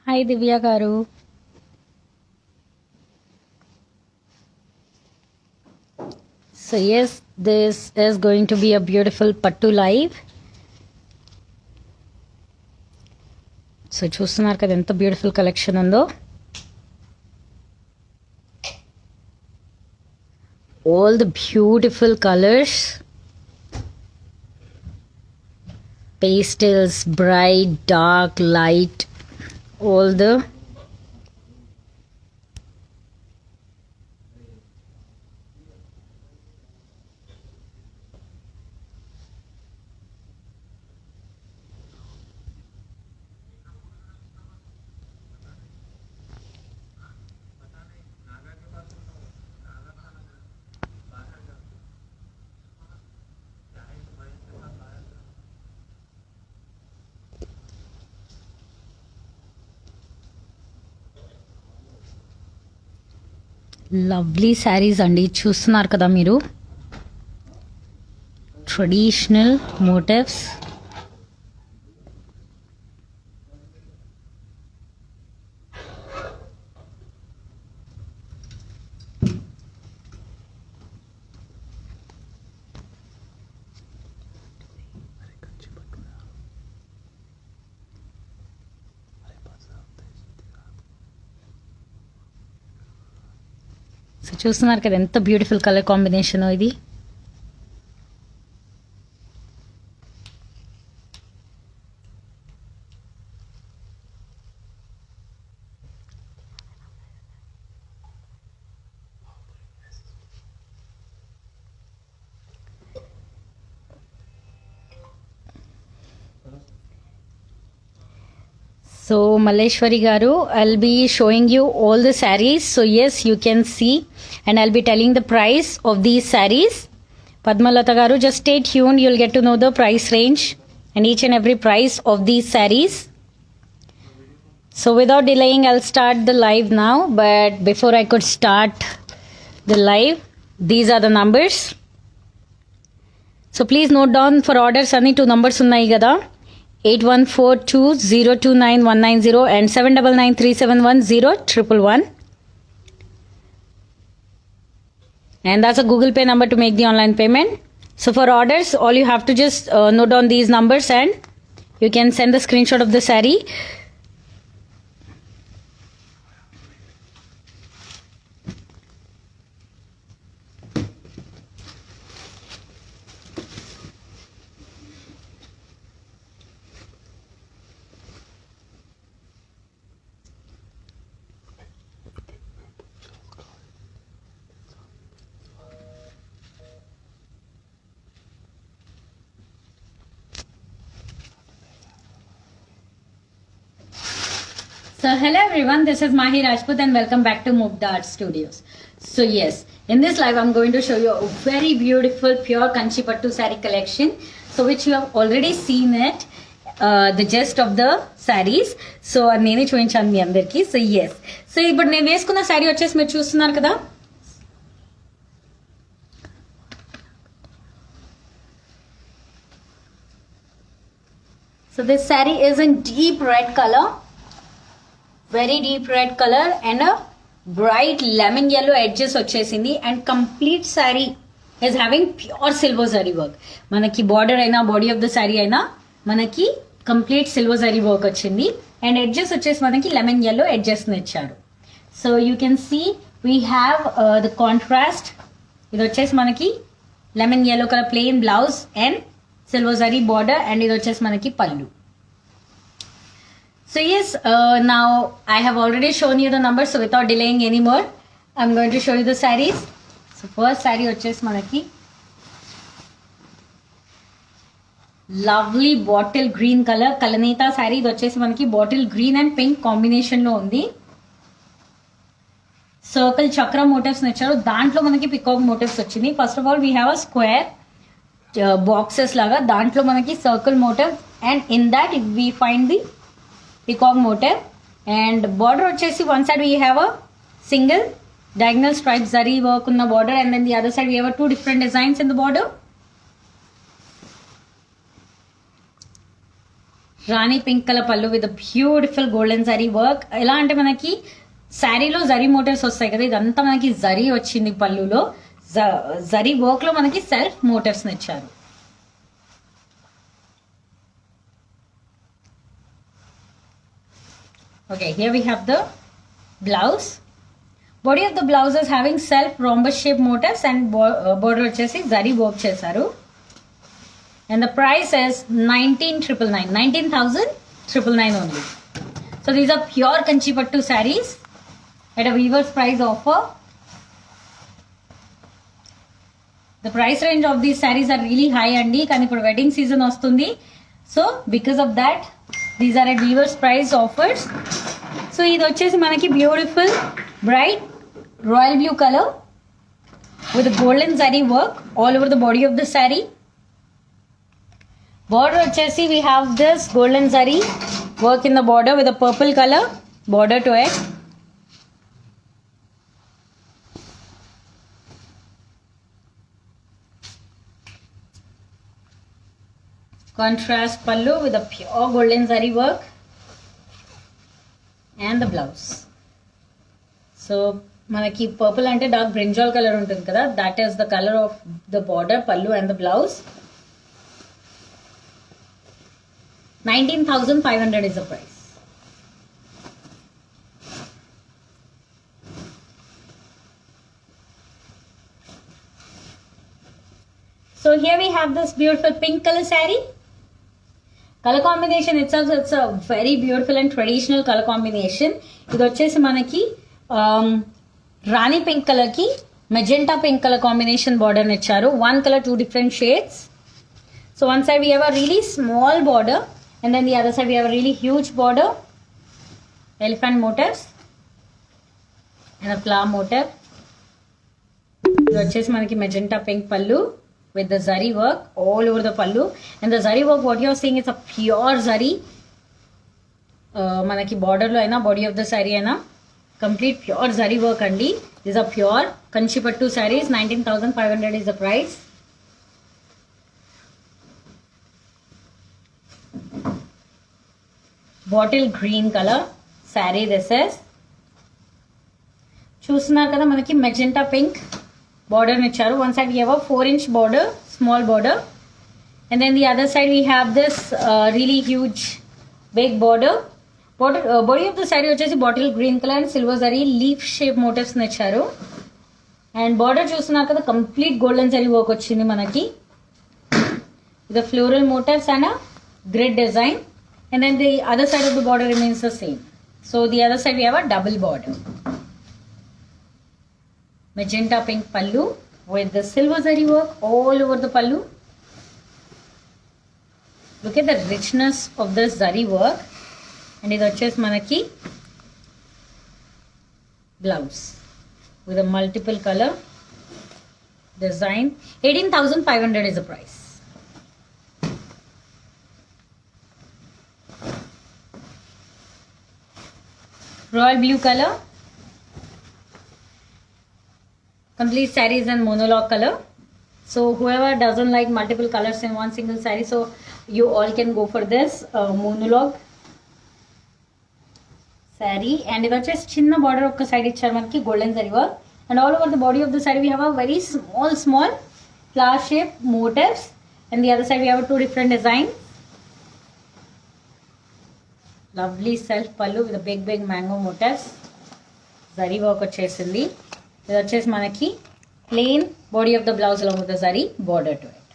Hi Divya Garu. So yes, this is going to be a beautiful Pattu live. So చూస్తున్నారు కదా ఎంత beautiful collection ఉందో. All the beautiful colors. Pastels, bright, dark, light. All the lovely saris అండి చూస్తున్నారు కదా మీరు. Traditional motifs. So చూస్తున్నారు కదా ఎంత బ్యూటిఫుల్ కలర్ కాంబినేషన్ ఇది. So Malleshwari Garu, I'll be showing you all the sarees. So yes, you can see and I'll be telling the price of these sarees. Padmalata Garu, just stay tuned. You'll get to know the price range and each and every price of these sarees. So without delaying, I'll start the live now. But before I could start the live, these are the numbers. So please note down for orders only two numbers unnai gada. 8142029190 and 7993710111. And that's a Google Pay number to make the online payment. So for orders, all you have to just note down these numbers and you can send the screenshot of the saree. So hello everyone, this is Mahi Rajput and welcome back to Mukta Art Studios. So yes, in this live I'm going to show you a very beautiful pure Kanchi Pattu saree collection. So which you have already seen it, the gist of the sarees. So nene chuinchanu mi andarki. So yes, so ippudu nenu veskunna saree vachesi meer chustunnaru kada. So this saree is in deep red color. Very deep red color and a bright lemon yellow edges వచ్చేసింది and complete saree is having pure silver zari work. మనకి border అయినా body of the saree అయినా మనకి complete silver zari work వచ్చింది and edges వచ్చేసి మనకి lemon yellow edges ని ఇచ్చారు. So you can see we have the contrast. ఇది వచ్చేసి మనకి lemon yellow color plain blouse and silver zari border and ఇది వచ్చేసి మనకి పల్లు. So yes, now I have already shown you the numbers, so without delaying anymore, I'm going to show you the sarees. So first saree వచ్చేసి మనకి lovely bottle green colour కలనీతా saree. ఇది వచ్చేసి మనకి bottle green and pink combination లో ఉంది. Circle chakra motifs ఇచ్చారు, దాంట్లో మనకి పికాక్ మోటివ్స్ వచ్చింది. First of all we have a square boxes లాగా, దాంట్లో మనకి circle motif and in that we find the peacock motif. And border వచ్చేసి one side we have a single diagonal stripe zari work on the border, and then the other side we have two different designs in the border. Rani pink color pallu with a beautiful golden zari work. ఎలా అంటే మనకి శారీలో zari motifs వస్తాయి కదా, ఇదంతా మనకి జరీ వచ్చింది. పళ్ళులో జరీ వర్క్ లో మనకి సెల్ఫ్ మోటివ్స్ ఇచ్చారు. Okay, here we have the blouse. Body of the blouse is having self rhombus shape motifs and border వచ్చేసి zari work చేశారు. And the price is 19,999 only. So these are pure Kanchi Pattu sarees at a weaver's price offer. The price range of these sarees are really high andi, కానీ ఇప్పుడు wedding season వస్తుంది. So because of that, these are at weaver's price offers. So ఇది వచ్చేసి మనకి beautiful bright royal blue colour with golden zari work all over the body of the saree. Border వచ్చేసి we have this golden zari work in the border with purple colour border to it. Contrast pallu with a pure golden zari work and the blouse. So manaki purple ante dark brinjal color untundi kada, that is the color of the border, pallu and the blouse. 19,500 is the price. So here we have this beautiful pink color saree. Color combination itself, it's a very beautiful and traditional color combination. ఇది వచ్చేసి మనకి రాణి pink colour కి magenta pink colour combination border ఇచ్చారు. One colour two different shades. So one side we have a really small border and then the other side we have a really huge border, elephant motifs and a flower motif. ఇది వచ్చేసి మనకి magenta pink pallu with the zari work all over the pallu, and the zari work what you are seeing is a pure zari. Manaki border lo aina body of the saree aina complete pure zari work andi. These are pure Kanchi Pattu sarees. 19,500 is the price. Bottle green color saree this is. చూస్తున్నారు కదా మనకి magenta pink border ఇచ్చారు. One side we have a 4-inch border, small border, and then the other side we have this really huge big border. Body of the saree వచ్చేసి bottle green color and silver zari leaf shape motifs ఇచ్చారు. And border చూస్తున్నారు కదా complete golden zari work వచ్చింది మనకి. The floral motifs and a grid design, and then the other side of the border remains the same. So the other side we have a double border. Magenta pink pallu with the silver zari work all over the pallu. Look at the richness of this zari work. And it వచ్చేసి మనకి blouse with a multiple color design. 18,500 is the price. Royal blue color. Complete sarees and monologue color. So whoever doesn't like multiple colors in one single saree, so you all can go for this monologue saree. And ఇది వచ్చేసి చిన్న border ఒక side ఇచ్చారు మనకి golden zari work, and all over the body of the saree we have a very small flower shape motifs, and the other side we have two different designs. Lovely self pallu with a big mango motifs. Zari work వచ్చేసింది. ఇది వచ్చేసి మనకి plain body of the blouse along with the zari border to it.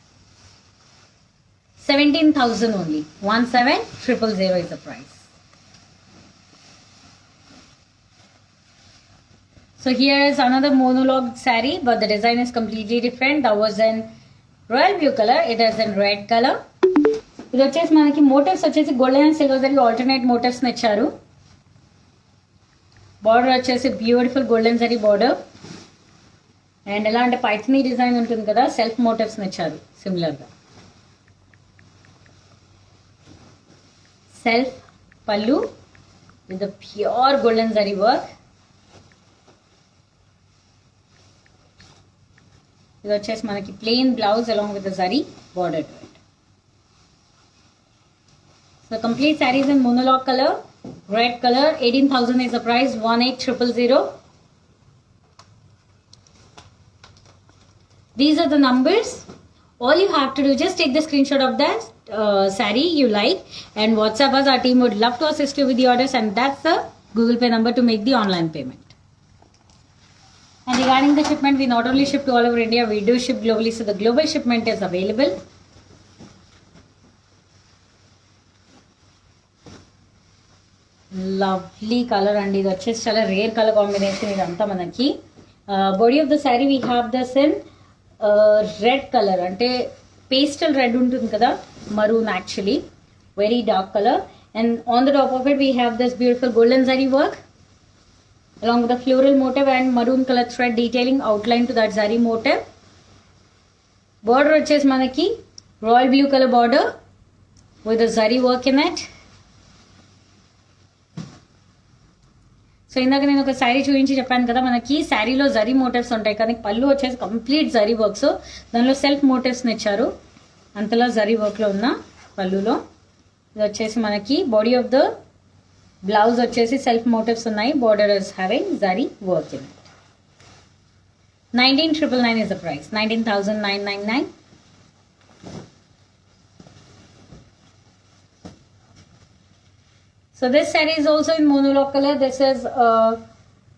17,000 only. 17,000 is the price. So here is another monologue saree, but the design is completely different. That was in royal blue color. It is in red color. ఇది వచ్చేసి మనకి motives వచ్చేసి golden and silver zari alternate motives ఇచ్చారు. Border వచ్చేసి beautiful golden zari border. And ఎలా అంటే Paithani design ఉంటుంది కదా, సెల్ఫ్ మోటివ్స్ ఇచ్చారు సిమిలర్గా. సెల్ఫ్ పళ్ళు with pure golden zari work. ఇది వచ్చేసి మనకి plain blouse along with zari border to it. The complete saree is in monologue color, red color. 18,000 is the price. 18,000. These are the numbers. All you have to do, just take the screenshot of that saree you like and WhatsApp us. Our team would love to assist you with the orders, and that's the Google Pay number to make the online payment. And regarding the shipment, we not only ship to all over India, we do ship globally, so the global shipment is available. Lovely colour అండి. ఇది వచ్చేసి చాలా rare colour combination ఇదంతా మనకి. Body of the saree we have this in red colour, అంటే pastel red ఉంటుంది కదా, maroon actually, very dark colour. And on the top of it we have this beautiful golden zari work along with the floral motif and maroon color thread detailing outline to that zari motif. Border వచ్చేసి మనకి royal blue color border with the zari work in it. So ఇందాక నేను ఒక శారీ చూపించి చెప్పాను కదా, మనకి శారీలో జరీ మోటివ్స్ ఉంటాయి కానీ పళ్ళు వచ్చేసి కంప్లీట్ జరీ వర్క్స్. దానిలో సెల్ఫ్ మోటివ్స్ని ఇచ్చారు, అంతలో జరీ వర్క్లో ఉన్న పళ్ళులో. ఇది వచ్చేసి మనకి బాడీ ఆఫ్ ద బ్లౌజ్ వచ్చేసి సెల్ఫ్ మోటివ్స్ ఉన్నాయి. Border is having zari work in it. 19,999 is the price. 19,999. So this saree is also in monologue color. This is a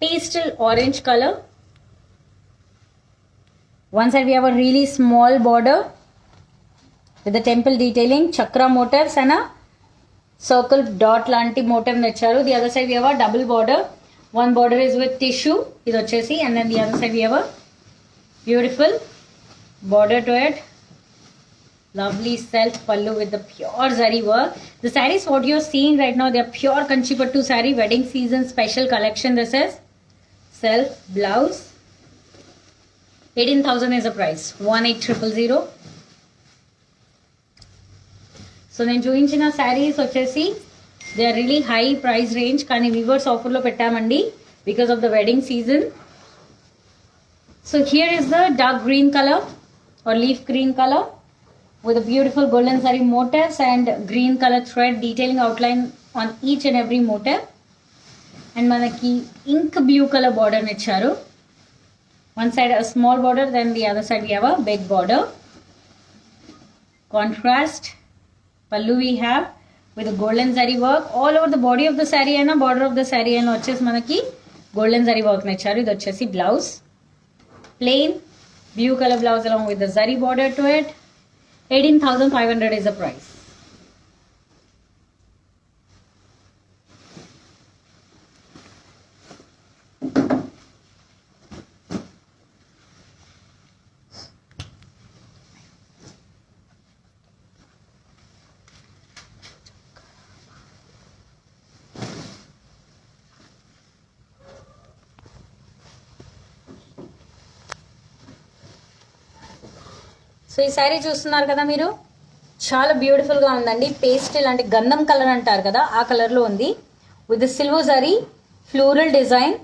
pastel orange color. One side we have a really small border with the temple detailing, chakra motifs and a circle dot lanti motif nicharu. The other side we have a double border. One border is with tissue, idu vachesi, and then the other side we have a beautiful border to it. Lovely self pallu with the pure zari work. The sarees what you're seeing right now, they are pure Kanchipattu saree, wedding season special collection. This is self blouse. 18,000 is the price. 18,000. So నేను చూపించిన శారీస్ వచ్చేసి they are really high price range, కానీ weavers ఆఫర్లో పెట్టామండి because of the wedding season. So here is the dark green colour or leaf green colour with a beautiful golden zari motifs and green color thread detailing outline on each and every motif. And manaki ink blue color border nicharu. One side a small border, then the other side we have a big border. Contrast pallu we have with a golden zari work all over the body of the saree and a border of the saree, and vachesi manaki golden zari work nicharu. Idu vachesi blouse, plain blue color blouse along with the zari border to it. 18,500 is the price. సో ఈ శారీ చూస్తున్నారు కదా మీరు, చాలా బ్యూటిఫుల్గా ఉందండి. Pastel అంటే గంధం కలర్ అంటారు కదా, ఆ కలర్లో ఉంది. With the silver zari floral design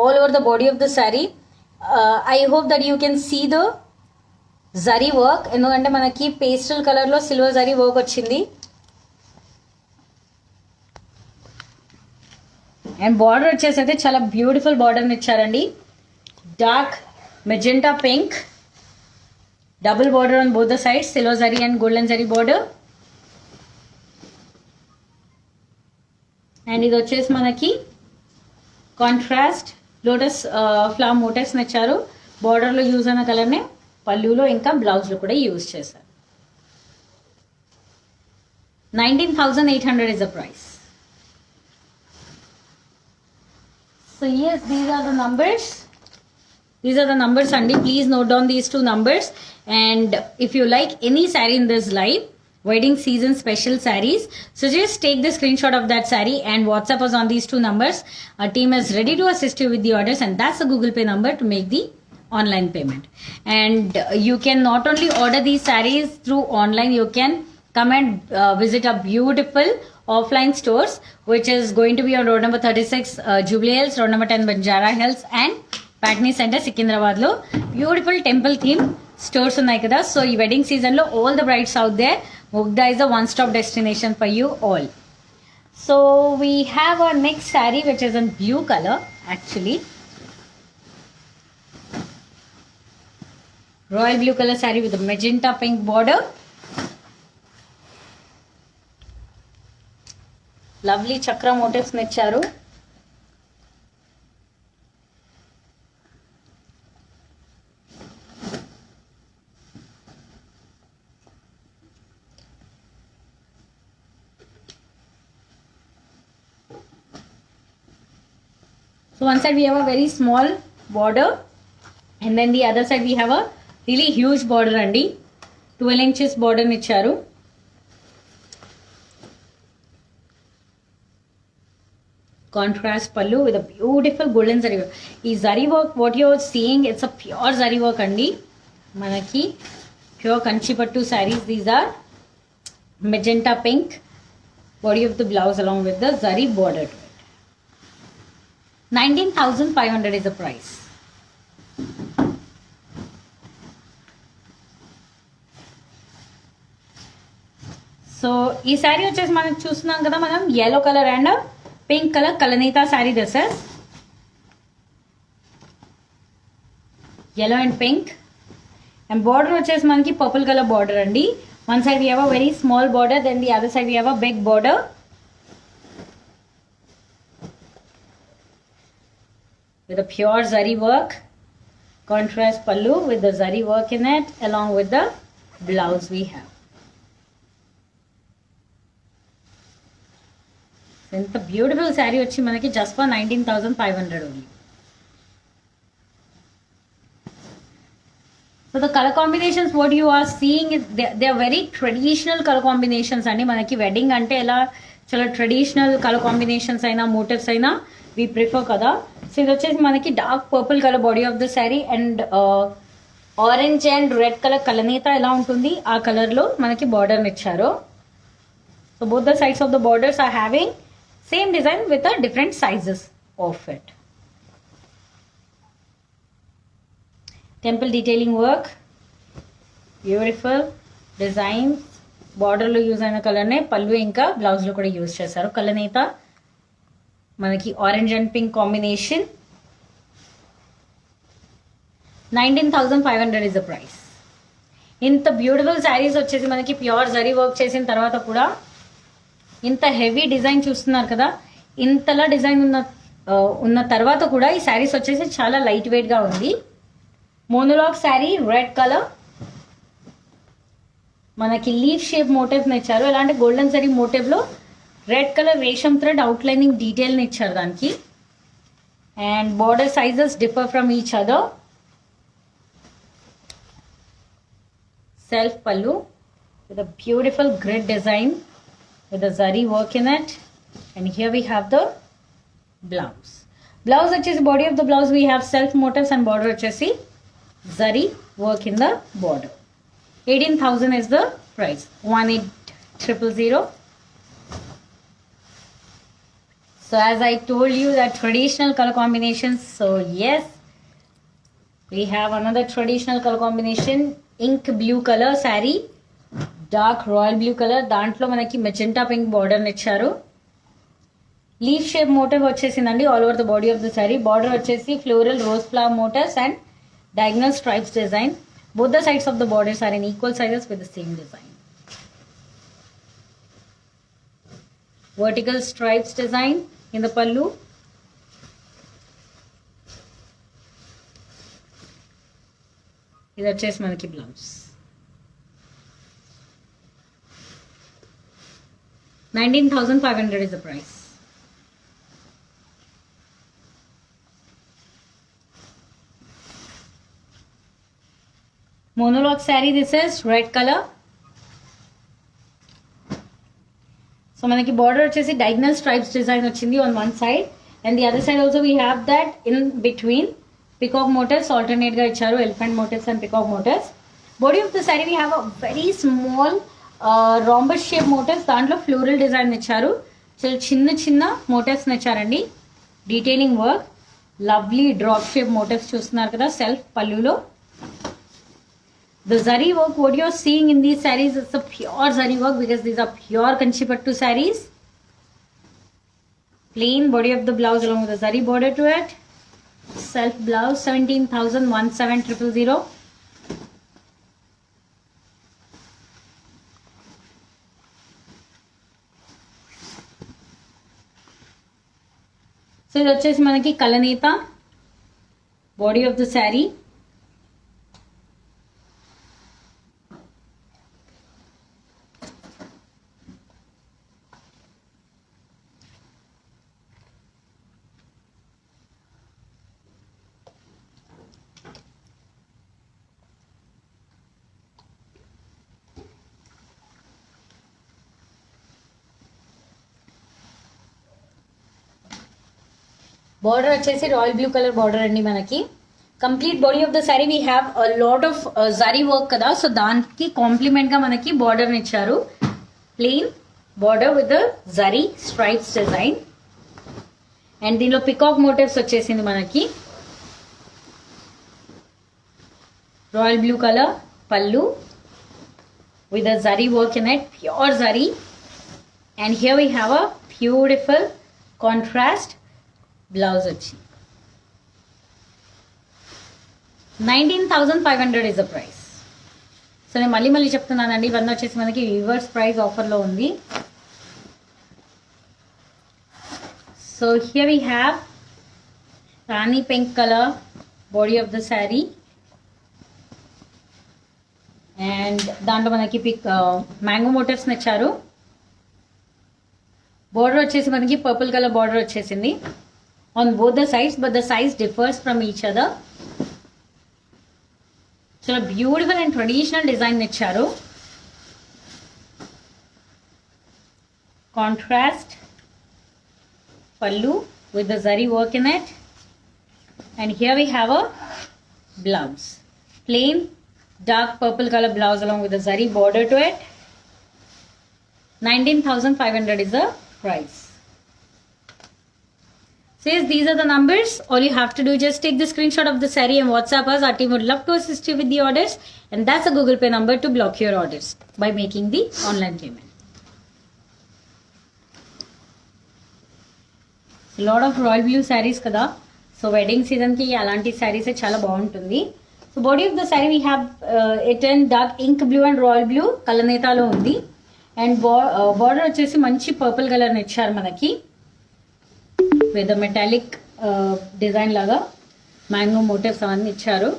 all over the body of the saree. I hope that you can see the zari work, ఎందుకంటే మనకి పేస్టల్ కలర్లో సిల్వర్ జరీ వర్క్ వచ్చింది. అండ్ బార్డర్ వచ్చేసి అయితే చాలా బ్యూటిఫుల్ బార్డర్ని ఇచ్చారండి. Dark magenta pink, double border on both the sides, silver zari and golden zari border. And ఇది వచ్చేసి మనకి కాంట్రాస్ట్ లోటస్ ఫ్లవర్ మోటివ్స్ ఇచ్చారు. బార్డర్లో యూజ్ అయిన కలర్నే పళ్ళులో ఇంకా బ్లౌజ్లో కూడా యూజ్ చేశారు. 19,800 is the price. So yes, these are the numbers. These are the numbers, Andy. Please note down these two numbers. And if you like any saree in this live, wedding season special sarees, so just take the screenshot of that saree and WhatsApp us on these two numbers. Our team is ready to assist you with the orders, and that's the Google Pay number to make the online payment. And you can not only order these sarees through online, you can come and visit our beautiful offline stores, which is going to be on road number 36 Jubilee Hills, road number 10 Banjara Hills, and Patni Center Secunderabad lo beautiful temple theme stores ఉన్నాయి కదా. So ఈ wedding season లో all the brides out there, Mugdha is a one stop destination for you all. So we have our next saree, which is in blue color actually. Royal blue color saree with a magenta pink border. Lovely chakra motifs nicharu. So one side we have a very small border, and then the other side we have a really huge border andi. 12 inches border nicharu. Contrast pallu with a beautiful golden zari work. Ee zari work, what you are seeing, it's a pure zari work andi. Manaki pure kanchi pattu sarees. These are magenta pink body of the blouse along with the zari border to it. 19,500 is the price. సో ఈ saree వచ్చేసి మనం చూస్తున్నాం కదా, మనం yellow color and pink color Kalanita saree this is. Yellow and pink. And border వచ్చేసి మనకి purple color border అండి. One side we have a very small border, then the other side we have a big border. With a pure zari work. Contrast pallu with the zari work in it along with the blouse we have. ఇంత beautiful saree వచ్చి మనకి just for 19,500 only. So the colour combinations what you are seeing they are very traditional colour combinations అండి. మనకి wedding అంటే ఎలా చాలా traditional colour combinations అయినా motifs అయినా వి ప్రిఫర్ కదా. సో ఇది వచ్చేసి మనకి dark purple colour body of the sari and orange and red colour కలనేత ఎలా ఉంటుంది ఆ కలర్లో మనకి బార్డర్ని ఇచ్చారు. So both the sides of the borders are having same design with the different sizes of it. Temple detailing work, beautiful designs. Border lo use aina color ne pallu inka blouse lo kuda use chesaru. Kalaneta manaki orange and pink combination. 19,500 is the price. Inta beautiful sarees వచ్చేసి మనకి pure zari work చేసిన తర్వాత కూడా ఇంత heavy design చూస్తున్నారు కదా, ఇంతలా design ఉన్న తర్వాత కూడా ఈ శారీస్ వచ్చేసి చాలా లైట్ వెయిట్ గా ఉంది. మోనోలాగ్ శారీ రెడ్ కలర్ మనకి లీఫ్ షేప్ మోటివ్ ఇచ్చారు. ఎలాంటి గోల్డెన్ జరీ మోటివ్ లో red colour resham thread outlining detail ని ఇచ్చారు దానికి. And border sizes differ from each other. Self pallu with a beautiful grid design with the zari work in it, and here we have the blouse. Blouse వచ్చేసి body of the blouse we have self motifs and border వచ్చేసి zari work in the border. 18,000 is the price. 18,000. So as I told you that traditional color combinations, so yes, we have another traditional color combination, ink blue color saree, dark royal blue colour, దాంట్లో మనకి magenta pink border ఇచ్చారు. Leaf shape motif వచ్చేసిందండి all over the body of the saree. Border వచ్చేసి floral rose flower motifs and diagonal stripes design. Both the sides of the borders are in equal sizes with the same design. Vertical stripes design in the pallu. ఇది వచ్చేసి మనకి blouse. 19,500 is the price. monologue saree. This is red color. So manaki border వచ్చేసి diagonal stripes design వచ్చింది on one side and the other side also we have that in between peacock motifs alternate గా ఇచ్చారు, elephant motifs and peacock motifs. Body of the saree we have a very small rhombus shape motifs, దాంట్లో floral design ఇచ్చారు. చాలా చిన్న చిన్న motifs ఇచ్చారండి. Detailing work, lovely drop shape motifs చూస్తున్నారు కదా self పల్లులో. The zari work, what you're seeing in these sarees is a pure zari work because these are pure Kanchipattu sarees. Plain body of the blouse along with the zari border to it. Self blouse 17,017,000. So ఇది వచ్చేసి మనకి కలనేత body of the saree. Border వచ్చేసి royal blue colour border అండి మనకి. Complete body of the saree we have a lot of zari work కదా, so దానికి complement గా మనకి బార్డర్ ఇచ్చారు. Plain border with zari stripes design and దీనిలో పికాక్ మోటివ్స్ వచ్చేసింది మనకి. Royal blue colour pallu with a zari work in it, pure zari, and here we have a beautiful contrast blouse వచ్చి 19,500 is the price. So నేను మళ్ళీ చెప్తున్నానండి, ఇవన్నీ వచ్చేసి మనకి రివర్స్ ప్రైస్ ఆఫర్లో ఉంది. So here we have Rani pink colour body of the sari and దాంట్లో మనకి మ్యాంగో మోటివ్స్ ఇచ్చారు. బార్డర్ వచ్చేసి మనకి పర్పుల్ కలర్ బార్డర్ వచ్చేసింది on both the sides, but the size differs from each other. చాలా బ్యూటిఫుల్ అండ్ ట్రెడిషనల్ డిజైన్ ఇచ్చారు. Contrast పల్లు with the zari work in it and here we have a blouse, plain dark purple color blouse along with the zari border to it. 19,500 is the price. Says these are the numbers. All you have to do is just take the screenshot of the saree and WhatsApp us. Our team would love to assist you with the orders, and that's a Google Pay number to block your orders by making the online payment. A lot of royal blue sarees kada, so wedding season ki alanti sarees chala బాగుంటుంది. So body of the saree we have it and dark ink blue and royal blue కలనేతాలో ఉంది and border వచ్చేసి మంచి purple colour ఇచ్చారు మనకి with metallic design లాగా mango motifs అవన్నీ ఇచ్చారు.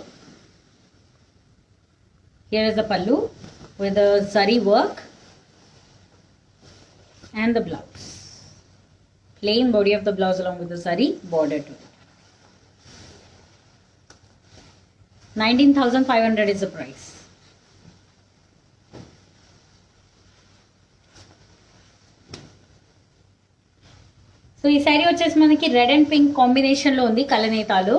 Here is the pallu with the zari work and the blouse, plain body of the blouse along with the zari border too. 19,500 is the price. సో ఈ saree వచ్చేసి మనకి రెడ్ అండ్ పింక్ కాంబినేషన్ లో ఉంది కలనేతాలు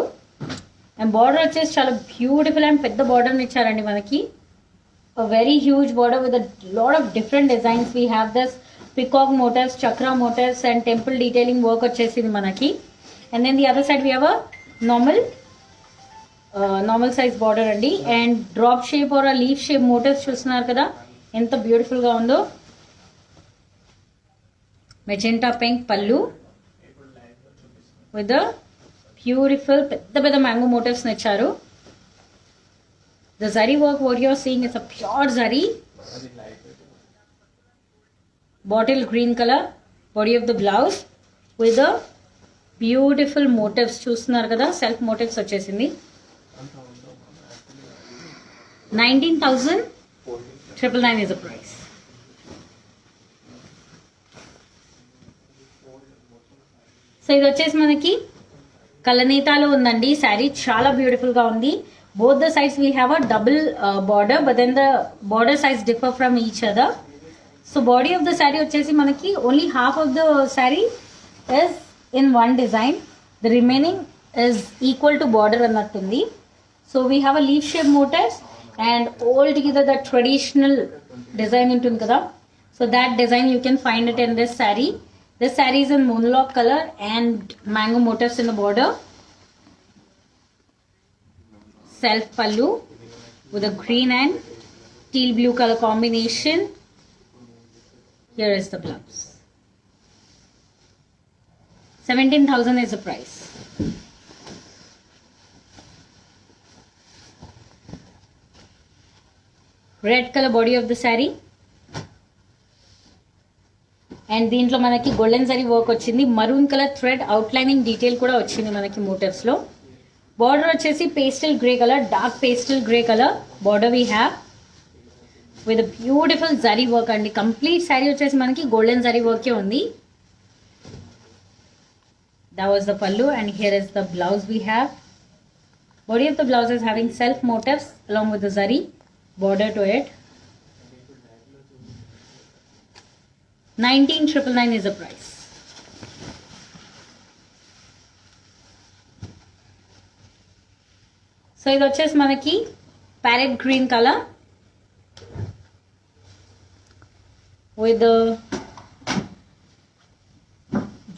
and border వచ్చేసి చాలా బ్యూటిఫుల్ అండ్ పెద్ద border ఇచ్చారండి మనకి. Very huge border with lot of different designs. We have this peacock motifs, chakra motifs and temple detailing work వచ్చేసింది మనకి. And then the other side we have a normal size border అండి and drop shape or leaf shape motifs చూస్తున్నారు కదా ఎంత beautiful గా ఉందో. Magenta pink pallu with beautiful పెద్ద పెద్ద మ్యాంగో మోటివ్స్ ఇచ్చారు. The zari work what you are seeing is a pure zari. Bottle green colour body of the blouse with beautiful motives చూస్తున్నారు కదా, సెల్ఫ్ మోటివ్స్ వచ్చేసింది. 19,999 is the price. సో ఇది వచ్చేసి మనకి కలనేతాలో ఉందండి శారీ, చాలా బ్యూటిఫుల్ గా ఉంది. both the sides we have a double border, but then the border size differ from each other. So body of the saree వచ్చేసి మనకి only half of the saree is in one design, the remaining is equal to border అన్నట్టుంది. So we have a leaf shape motifs and all together the traditional design ఉంటుంది కదా, so that design you can find it in this saree. This saree is in moonlock color and mango motifs in the border. Self pallu with a green and teal blue color combination. Here is the blouse. 17,000 is the price. Red color body of the saree. And దీంట్లో మనకి golden zari work వచ్చింది. Maroon colour thread outlining detail కూడా వచ్చింది మనకి motifs లో. Border వచ్చేసి pastel grey colour, dark pastel grey colour border we have with beautiful zari work అండి. Complete sari వచ్చేసి మనకి గోల్డెన్ జరీ వర్కే ఉంది. That was the pallu and here is the blouse we have. Body of the blouse is having self motifs along with the zari border to it. 19,999 is the price. So ఇది వచ్చేసి మనకి parrot green colour with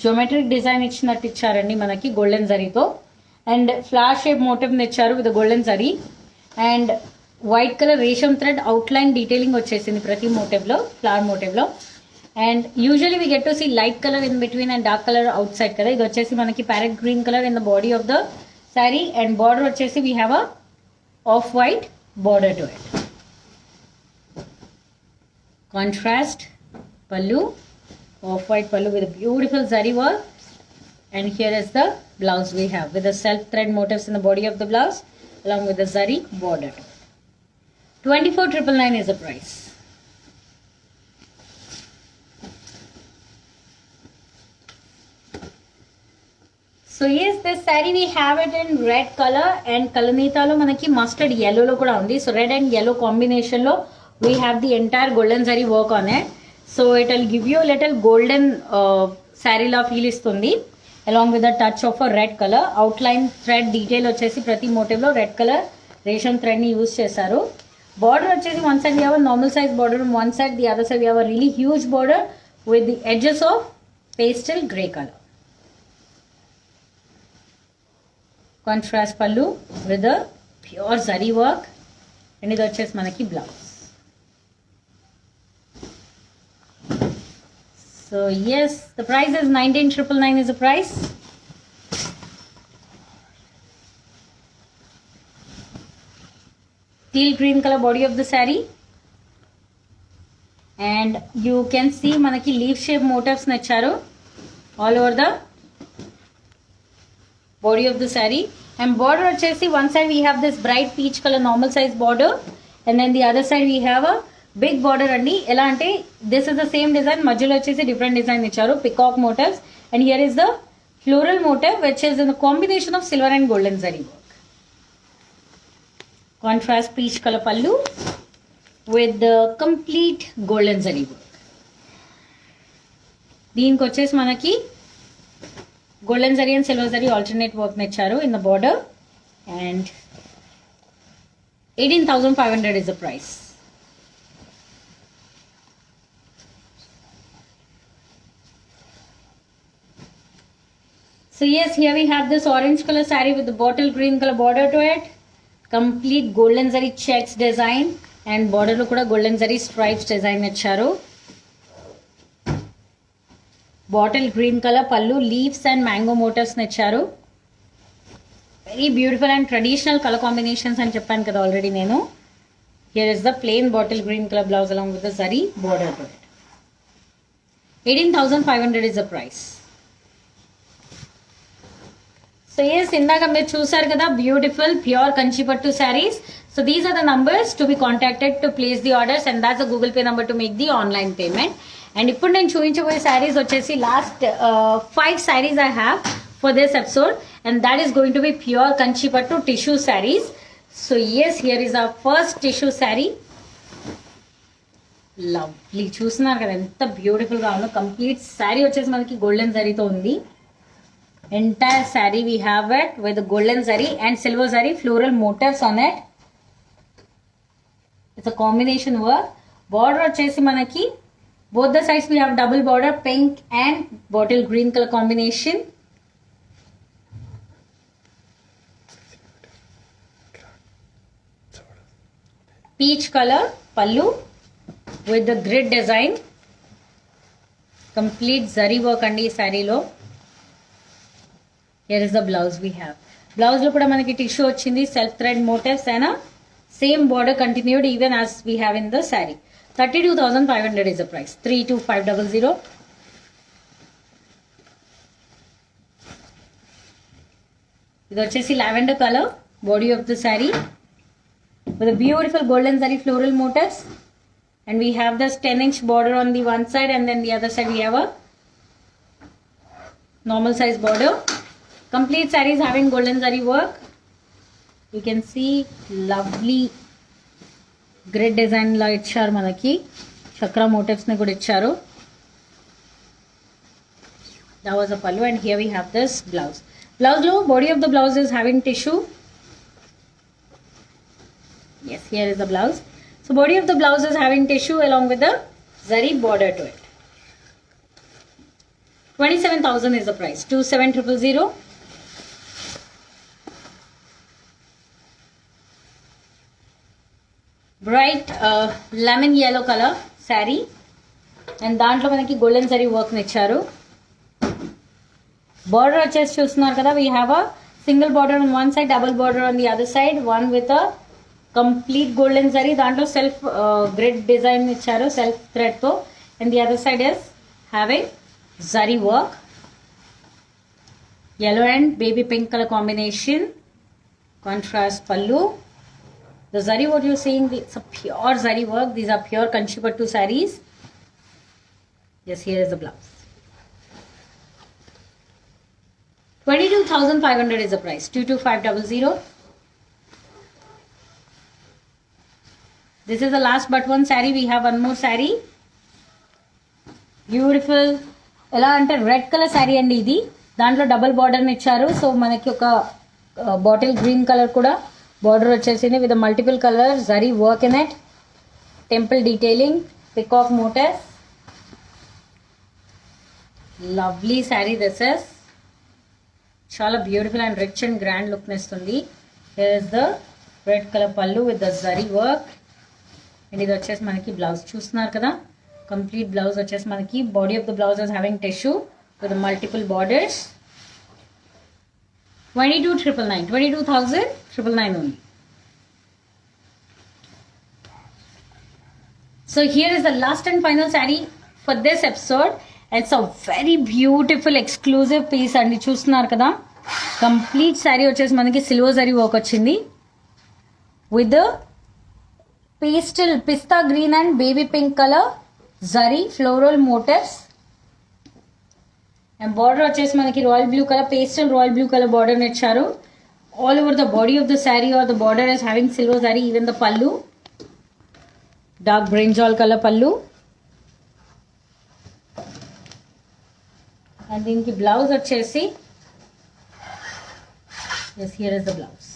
geometric design ఇచ్చినట్టు ఇచ్చారండి మనకి golden జరీతో, and flower shape motive ఇచ్చారు with golden zari and white colour resham thread outline detailing వచ్చేసింది ప్రతి మోటివ్ లో, ఫ్లవర్ మోటివ్ లో. And usually we get to see light colour in between and dark colour అవుట్ సైడ్ కదా. ఇది వచ్చేసి మనకి parrot green colour in the body of the sari and border వచ్చేసి we have a off white border to it. Contrast pallu, off white pallu with a beautiful zari work, and here is the blouse we have with the self thread motifs in the body of the blouse along with the zari border. 24,999 is the price. So yes, this saree we have it in red color and kalanita lo manaki mustard yellow lo kuda undi. So red and yellow combination lo we have the entire golden zari work on it. So it will give you a little golden saree la feel istundi along with a touch of a red color. Outline thread detail వచ్చేసి ప్రతి motive లో red color రేషం thread ని use చేశారు. Border వచ్చేసి one side we have a normal size border on one side, the other side we have a really huge border with the edges of pastel grey color. Contrast pallu with the pure zari work and ఇది వచ్చేసి మనకి blouse. So yes, the price is 19,999 is the price. Teal green color body of the saree, and you can see manaki leaf shape motifs nacharu all over the body of the saree. And border వచ్చేసి one side we have this bright peach color normal size border and then the other side we have a big border అండి. ఎలా అంటే this is the same design, మధ్యలో వచ్చేసి different design ఇచ్చారు, peacock motifs, and here is the floral motif which is in the combination of silver and golden zari work. Contrast peach colour pallu with the complete golden zari work. దీనికి వచ్చేసి మనకి golden zari and silver zari alternate work ఇచ్చారు in the border and 18,500 is the price. So yes, here we have this orange color saree with the bottle green color border to it. Complete golden zari checks design and border lo kuda golden zari stripes design icharu. Bottle green color pallu, leaves and mango motifs icharu. Very beautiful and traditional color combinations and cheppanu kada already nenu. Here is the plain bottle green color blouse along with the zari border to it. 18,500 is the price. So yes, ఇందాక మీరు చూసారు కదా beautiful pure Kanchipattu sarees. So these are the numbers to be contacted to place the orders and that's the Google Pay number to make the online payment. And ఇప్పుడు నేను చూపించబోయే శారీస్ వచ్చేసి last 5 sarees I have for this episode and that is going to be pure Kanchipattu tissue sarees. So yes, here is our first tissue saree. Lovely, చూస్తున్నారు కదా ఎంత బ్యూటిఫుల్గా ఉందో. కంప్లీట్ శారీ వచ్చేసి మనకి గోల్డెన్ జరీతో ఉంది. Entire saree we have it with golden zari and silver zari floral motives on it. It's a combination work. Border వచ్చేసి మనకి both the sides we have double border, pink and bottle green colour combination. Peach colour pallu with the grid design. Complete zari work andi ee saree lo. Here is the blouse we have. Blouse lo kuda manaki tissue ochindi, self thread motifs and same border continued even as we have in the saree. 32,500 is the price. 32500. Idu vachesi lavender color body of the saree with a beautiful golden zari floral motifs. And we have this 10-inch border on the one side and then the other side we have a normal size border. Complete saree is having golden zari work. You can see lovely grid design la icharu manaki. Chakra motifs ne kuda icharu. That was a pallu and here we have this blouse. Blouse lo body of the blouse is having tissue. Yes, here is the blouse. So body of the blouse is having tissue along with the zari border to it. 27,000 is the price. 27,000. Bright lemon yellow color saree and దాంట్లో మనకి golden zari work నిచ్చారు. Border వచ్చేసి చూస్తున్నారు కదా, we have a single border on one side, double border on the other side, one with a complete golden zari. దాంట్లో self grid design ఇచ్చారు self thread తో. And the other side is having zari work. Yellow and baby pink color combination. Contrast pallu. The zari what you're seeing, it's a pure zari work. These are pure Kanchipattu sarees. Yes, here is the blouse. 22,500 is the price. 22,500. This is the last but one saree. We have one more saree. Beautiful. ఎలా అంటే red colour sari అండి ఇది. దాంట్లో double border ఇచ్చారు. So మనకి ఒక bottle green colour కూడా border వచ్చేసింది with multiple colour zari work in it. Temple detailing, peacock motif. Lovely sari this is. చాలా beautiful and rich and grand look ఇస్తుంది. Here is the red colour pallu with the zari work. And ఇది వచ్చేసి మనకి blouse చూస్తున్నారు కదా. Complete blouse వచ్చేసి మనకి body of the blouse is having tissue with multiple borders. 22,999. 22,999 only. So here is the last and final saree for this episode. It's a very beautiful exclusive piece అండి. చూస్తున్నారు కదా, complete sari వచ్చేసి మనకి silver zari work వచ్చింది with the pastel pista green and baby pink color zari floral motifs. And border వచ్చేసి మనకి royal blue colour, pastel royal blue colour border ఇచ్చారు. All over the body of the saree or the border is having silver zari. Even the pallu, dark brinjal color pallu. And దీనికి blouse వచ్చేసి, yes, here is the blouse.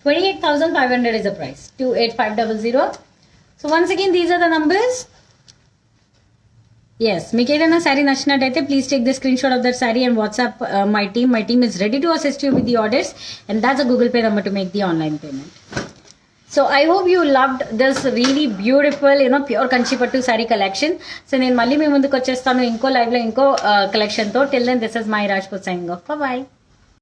$28,500 is the price. 28,500. So once again, these are the numbers. Yes, మీకు ఏదైనా శారీ నచ్చినట్టయితే please take the screenshot of that sari and WhatsApp my team. My team is ready to assist you with the orders and that's a Google Pay number to make the online payment. So I hope you loved this really beautiful pure Kanchipattu sari collection. So నేను మళ్ళీ మీ ముందుకు వచ్చేస్తాను ఇంకో లైవ్లో ఇంకో కలెక్షన్తో. Till then this is my Rajput signing off. Bye.